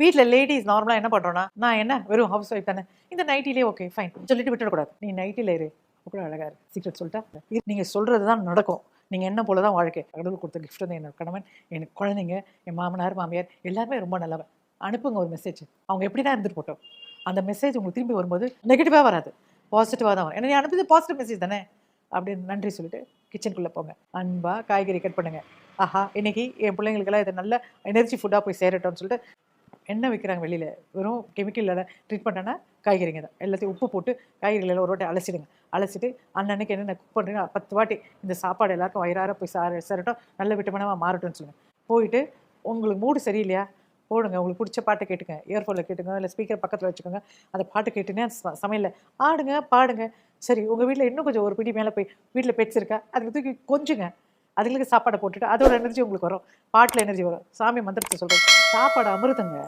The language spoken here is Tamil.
வீட்டில் லேடிஸ் நார்மலாக என்ன பண்ணுறோன்னா, நான் என்ன வெறும் ஹவுஸ் ஒய்ஃப் தானே, இந்த நைட்டிலே ஓகே ஃபைன் சொல்லிட்டு விட்டுடக்கூடாது. நீ நைட்டில் இரு, கூட அழகா இரு, சீக்கிரம் சொல்லிட்டா நீங்கள் சொல்கிறது தான் நடக்கும். நீங்கள் என்ன போல தான் வாழ்க்கை. கடவுள் கொடுத்த கிஃப்ட் வந்து என்னோட கணவன், எனக்கு குழந்தைங்க, என் மாமனார் மாமியார் எல்லாருமே ரொம்ப நல்லவன். அனுப்புங்க ஒரு மெசேஜ். அவங்க எப்படி தான் இருந்துட்டு போட்டோம். அந்த மெசேஜ் உங்களுக்கு திரும்பி வரும்போது நெகட்டிவாக வராது, பாசிட்டிவாக தான் வரும். ஏன்னா நீ அனுப்புறது பாசிட்டிவ் மெசேஜ் தானே அப்படின்னு நன்றி சொல்லிட்டு கிச்சனுக்குள்ளே போங்க. அன்பாக காய்கறி கட் பண்ணுங்கள். ஆஹா இன்னைக்கு என் பிள்ளைங்களுக்கெல்லாம் இது நல்ல எனர்ஜி ஃபுட்டாக போய் சேரட்டும்னு சொல்லிட்டு என்ன விற்கிறாங்க வெளியில், வெறும் கெமிக்கலில் ட்ரீட் பண்ணனா காய்கறிங்க தான். எல்லாத்தையும் உப்பு போட்டு காய்கறிகள் ஒரு வாட்டி அலசிடுங்க. அலசிட்டு அன்னன்னைக்கு என்னென்ன குக் பண்ணுறீங்க 10 வாட்டி இந்த சாப்பாடு எல்லாருக்கும் வயிறார போய் சேரட்டும், நல்ல விட்டமினமாக மாறட்டும்னு சொல்லுங்கள். போயிட்டு உங்களுக்கு மூடு சரியில்லையா போடுங்க, உங்களுக்கு பிடிச்ச பாட்டை கேட்டுங்க, இயர்ஃபோனில் கேட்டுங்க, இல்லை ஸ்பீக்கர் பக்கத்தில் வச்சுக்கோங்க. அந்த பாட்டு கேட்டுனே சமையலில் ஆடுங்க பாடுங்க. சரி உங்கள் வீட்டில் இன்னும் கொஞ்சம் ஒரு பிடி மேலே போய் வீட்டில் பெட்ஸ் இருக்கா, அதுக்கு தூக்கி கொஞ்சுங்க. அதுங்களுக்கு சாப்பாடை போட்டுட்டு அதோட எனர்ஜி உங்களுக்கு வரும், பாட்டில் எனர்ஜி வரும். சாமி மந்திரத்தை சொல்கிறோம், சாப்பாடு அமிர்தங்க.